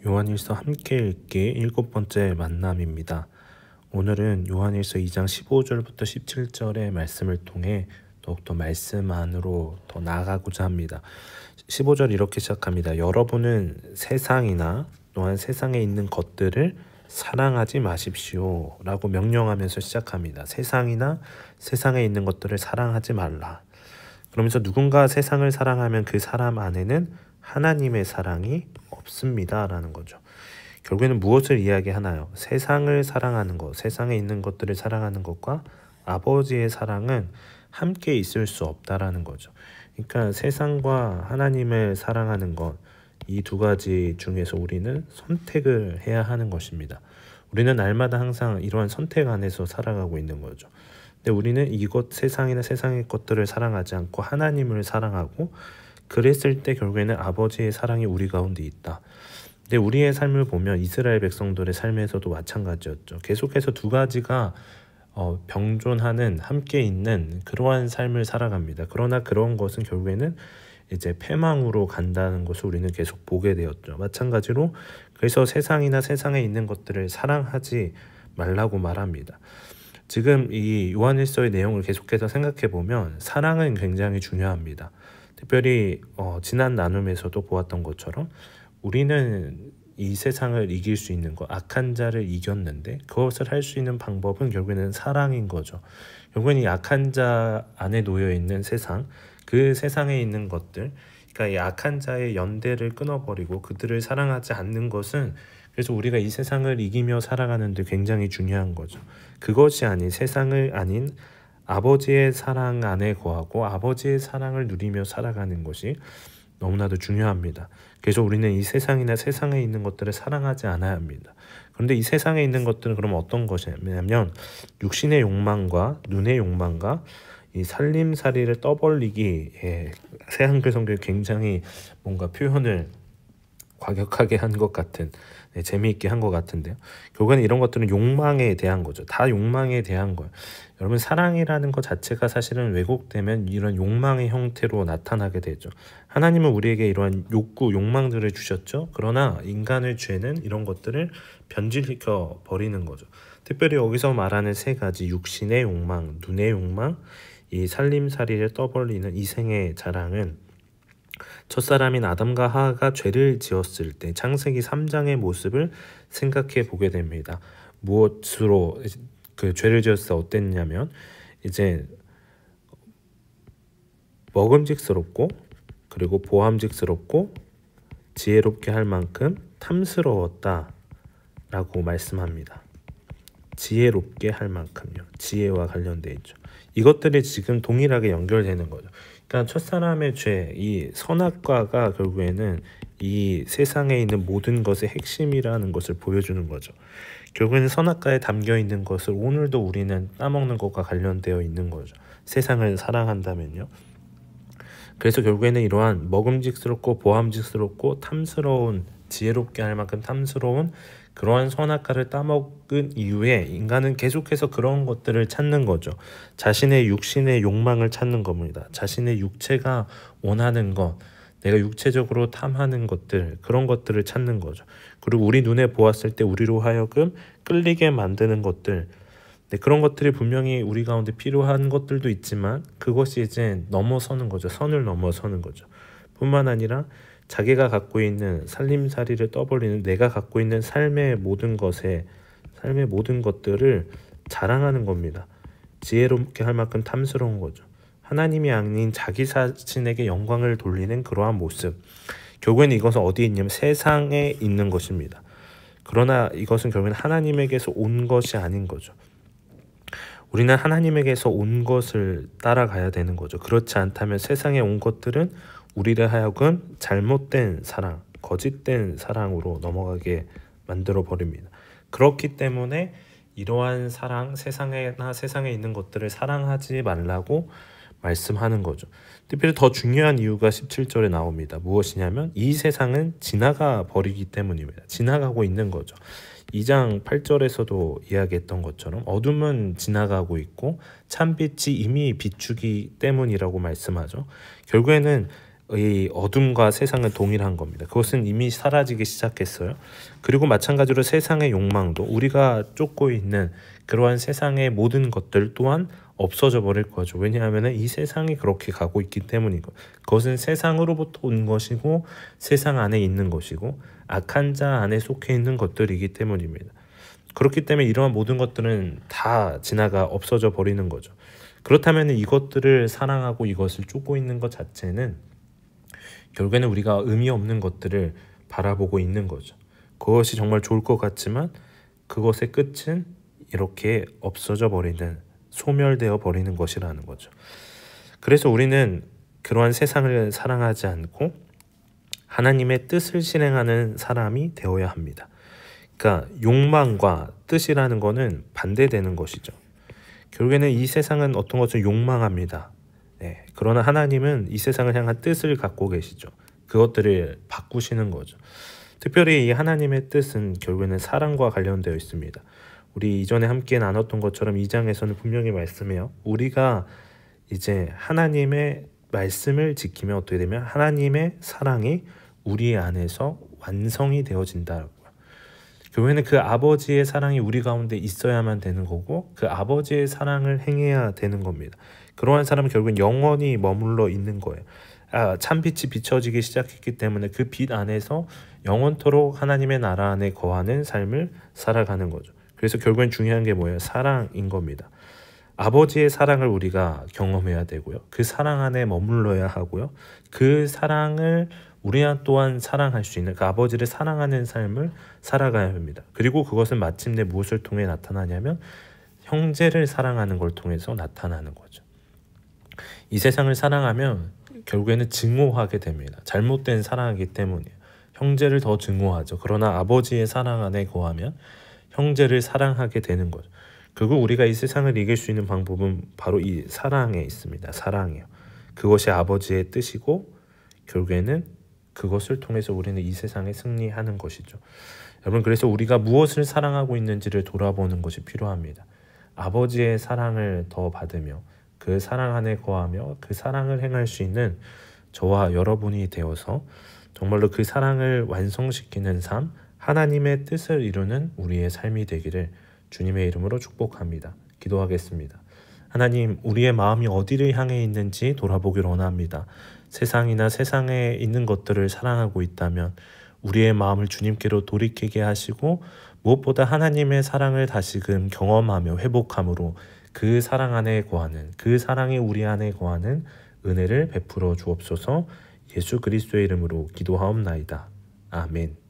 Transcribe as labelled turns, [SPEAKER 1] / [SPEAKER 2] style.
[SPEAKER 1] 요한일서 함께 읽기 일곱 번째 만남입니다. 오늘은 요한일서 2장 15절부터 17절의 말씀을 통해 더욱더 말씀 안으로 더 나아가고자 합니다. 15절 이렇게 시작합니다. 여러분은 세상이나 또한 세상에 있는 것들을 사랑하지 마십시오 라고 명령하면서 시작합니다. 세상이나 세상에 있는 것들을 사랑하지 말라. 그러면서 누군가 세상을 사랑하면 그 사람 안에는 하나님의 사랑이 없습니다 라는 거죠. 결국에는 무엇을 이야기하나요? 세상을 사랑하는 것, 세상에 있는 것들을 사랑하는 것과 아버지의 사랑은 함께 있을 수 없다라는 거죠. 그러니까 세상과 하나님을 사랑하는 것, 이 두 가지 중에서 우리는 선택을 해야 하는 것입니다. 우리는 날마다 항상 이러한 선택 안에서 살아가고 있는 거죠. 근데 우리는 이것 세상이나 세상의 것들을 사랑하지 않고 하나님을 사랑하고 그랬을 때 결국에는 아버지의 사랑이 우리 가운데 있다. 근데 우리의 삶을 보면 이스라엘 백성들의 삶에서도 마찬가지였죠. 계속해서 두 가지가 병존하는 함께 있는 그러한 삶을 살아갑니다. 그러나 그런 것은 결국에는 이제 패망으로 간다는 것을 우리는 계속 보게 되었죠. 마찬가지로 그래서 세상이나 세상에 있는 것들을 사랑하지 말라고 말합니다. 지금 이 요한일서의 내용을 계속해서 생각해 보면 사랑은 굉장히 중요합니다. 특별히 지난 나눔에서도 보았던 것처럼 우리는 이 세상을 이길 수 있는 것, 악한 자를 이겼는데 그것을 할 수 있는 방법은 결국에는 사랑인 거죠. 결국엔 이 악한 자 안에 놓여 있는 세상, 그 세상에 있는 것들, 그러니까 이 악한 자의 연대를 끊어버리고 그들을 사랑하지 않는 것은 그래서 우리가 이 세상을 이기며 살아가는 데 굉장히 중요한 거죠. 그것이 아닌 세상을 아닌 아버지의 사랑 안에 거하고 아버지의 사랑을 누리며 살아가는 것이 너무나도 중요합니다. 그래서 우리는 이 세상이나 세상에 있는 것들을 사랑하지 않아야 합니다. 그런데 이 세상에 있는 것들은 그럼 어떤 것이냐면 육신의 욕망과 눈의 욕망과 이 살림살이를 떠벌리기, 새 한글 성경이 굉장히 뭔가 표현을 과격하게 한 것 같은, 재미있게 한 것 같은데요. 결국에는 이런 것들은 욕망에 대한 거죠. 다 욕망에 대한 거예요. 여러분 사랑이라는 것 자체가 사실은 왜곡되면 이런 욕망의 형태로 나타나게 되죠. 하나님은 우리에게 이러한 욕구, 욕망들을 주셨죠. 그러나 인간의 죄는 이런 것들을 변질시켜 버리는 거죠. 특별히 여기서 말하는 세 가지 육신의 욕망, 눈의 욕망, 이 살림살이를 떠벌리는 이생의 자랑은 첫사람인 아담과 하하가 죄를 지었을 때 창세기 3장의 모습을 생각해 보게 됩니다. 무엇으로 그 죄를 지었을 때 어땠냐면 이제 먹음직스럽고 그리고 보암직스럽고 지혜롭게 할 만큼 탐스러웠다 라고 말씀합니다. 지혜롭게 할 만큼요. 지혜와 관련되어 있죠. 이것들이 지금 동일하게 연결되는 거죠. 그러니까 첫사람의 죄, 이 선악과가 결국에는 이 세상에 있는 모든 것의 핵심이라는 것을 보여주는 거죠. 결국에는 선악과에 담겨 있는 것을 오늘도 우리는 따먹는 것과 관련되어 있는 거죠. 세상을 사랑한다면요. 그래서 결국에는 이러한 먹음직스럽고 보암직스럽고 탐스러운, 지혜롭게 할 만큼 탐스러운 그러한 선악과를 따먹은 이후에 인간은 계속해서 그런 것들을 찾는 거죠. 자신의 육신의 욕망을 찾는 겁니다. 자신의 육체가 원하는 것, 내가 육체적으로 탐하는 것들, 그런 것들을 찾는 거죠. 그리고 우리 눈에 보았을 때 우리로 하여금 끌리게 만드는 것들, 그런 것들이 분명히 우리 가운데 필요한 것들도 있지만 그것이 이제 넘어서는 거죠. 선을 넘어서는 거죠. 뿐만 아니라 자기가 갖고 있는 살림살이를 떠벌리는 내가 갖고 있는 삶의 모든 것들을 자랑하는 겁니다. 지혜롭게 할 만큼 탐스러운 거죠. 하나님이 아닌 자기 자신에게 영광을 돌리는 그러한 모습. 결국에는 이것은 어디에 있냐면 세상에 있는 것입니다. 그러나 이것은 결국엔 하나님에게서 온 것이 아닌 거죠. 우리는 하나님에게서 온 것을 따라가야 되는 거죠. 그렇지 않다면 세상에 온 것들은 우리를 하여금 잘못된 사랑, 거짓된 사랑으로 넘어가게 만들어 버립니다. 그렇기 때문에 이러한 사랑, 세상에 있는 것들을 사랑하지 말라고 말씀하는 거죠. 특별히 더 중요한 이유가 17절에 나옵니다. 무엇이냐면 이 세상은 지나가 버리기 때문입니다. 지나가고 있는 거죠. 2장 8절에서도 이야기했던 것처럼 어둠은 지나가고 있고 찬빛이 이미 비추기 때문이라고 말씀하죠. 결국에는 어둠과 세상은 동일한 겁니다. 그것은 이미 사라지기 시작했어요. 그리고 마찬가지로 세상의 욕망도 우리가 쫓고 있는 그러한 세상의 모든 것들 또한 없어져 버릴 거죠. 왜냐하면 이 세상이 그렇게 가고 있기 때문이고, 그것은 세상으로부터 온 것이고 세상 안에 있는 것이고 악한 자 안에 속해 있는 것들이기 때문입니다. 그렇기 때문에 이러한 모든 것들은 다 지나가 없어져 버리는 거죠. 그렇다면 이것들을 사랑하고 이것을 쫓고 있는 것 자체는 결국에는 우리가 의미 없는 것들을 바라보고 있는 거죠. 그것이 정말 좋을 것 같지만 그것의 끝은 이렇게 없어져 버리는, 소멸되어 버리는 것이라는 거죠. 그래서 우리는 그러한 세상을 사랑하지 않고 하나님의 뜻을 실행하는 사람이 되어야 합니다. 그러니까 욕망과 뜻이라는 것은 반대되는 것이죠. 결국에는 이 세상은 어떤 것을 욕망합니다. 네, 그러나 하나님은 이 세상을 향한 뜻을 갖고 계시죠. 그것들을 바꾸시는 거죠. 특별히 이 하나님의 뜻은 결국에는 사랑과 관련되어 있습니다. 우리 이전에 함께 나눴던 것처럼 2장에서는 분명히 말씀해요. 우리가 이제 하나님의 말씀을 지키면 어떻게 되면 하나님의 사랑이 우리 안에서 완성이 되어진다고요. 결국에는 그 아버지의 사랑이 우리 가운데 있어야만 되는 거고 그 아버지의 사랑을 행해야 되는 겁니다. 그러한 사람은 결국은 영원히 머물러 있는 거예요. 참빛이 비춰지기 시작했기 때문에 그 빛 안에서 영원토록 하나님의 나라 안에 거하는 삶을 살아가는 거죠. 그래서 결국엔 중요한 게 뭐예요? 사랑인 겁니다. 아버지의 사랑을 우리가 경험해야 되고요. 그 사랑 안에 머물러야 하고요. 그 사랑을 우리 또한 사랑할 수 있는 그 아버지를 사랑하는 삶을 살아가야 합니다. 그리고 그것은 마침내 무엇을 통해 나타나냐면 형제를 사랑하는 걸 통해서 나타나는 거죠. 이 세상을 사랑하면 결국에는 증오하게 됩니다. 잘못된 사랑이기 때문이에요. 형제를 더 증오하죠. 그러나 아버지의 사랑 안에 거하면 형제를 사랑하게 되는 거죠. 그리고 우리가 이 세상을 이길 수 있는 방법은 바로 이 사랑에 있습니다. 사랑이요. 그것이 아버지의 뜻이고 결국에는 그것을 통해서 우리는 이 세상에 승리하는 것이죠. 여러분, 그래서 우리가 무엇을 사랑하고 있는지를 돌아보는 것이 필요합니다. 아버지의 사랑을 더 받으며 그 사랑 안에 거하며 그 사랑을 행할 수 있는 저와 여러분이 되어서 정말로 그 사랑을 완성시키는 삶, 하나님의 뜻을 이루는 우리의 삶이 되기를 주님의 이름으로 축복합니다. 기도하겠습니다. 하나님, 우리의 마음이 어디를 향해 있는지 돌아보기를 원합니다. 세상이나 세상에 있는 것들을 사랑하고 있다면 우리의 마음을 주님께로 돌이키게 하시고 무엇보다 하나님의 사랑을 다시금 경험하며 회복함으로 그 사랑 안에 거하는, 그 사랑이 우리 안에 거하는 은혜를 베풀어 주옵소서. 예수 그리스도의 이름으로 기도하옵나이다. 아멘.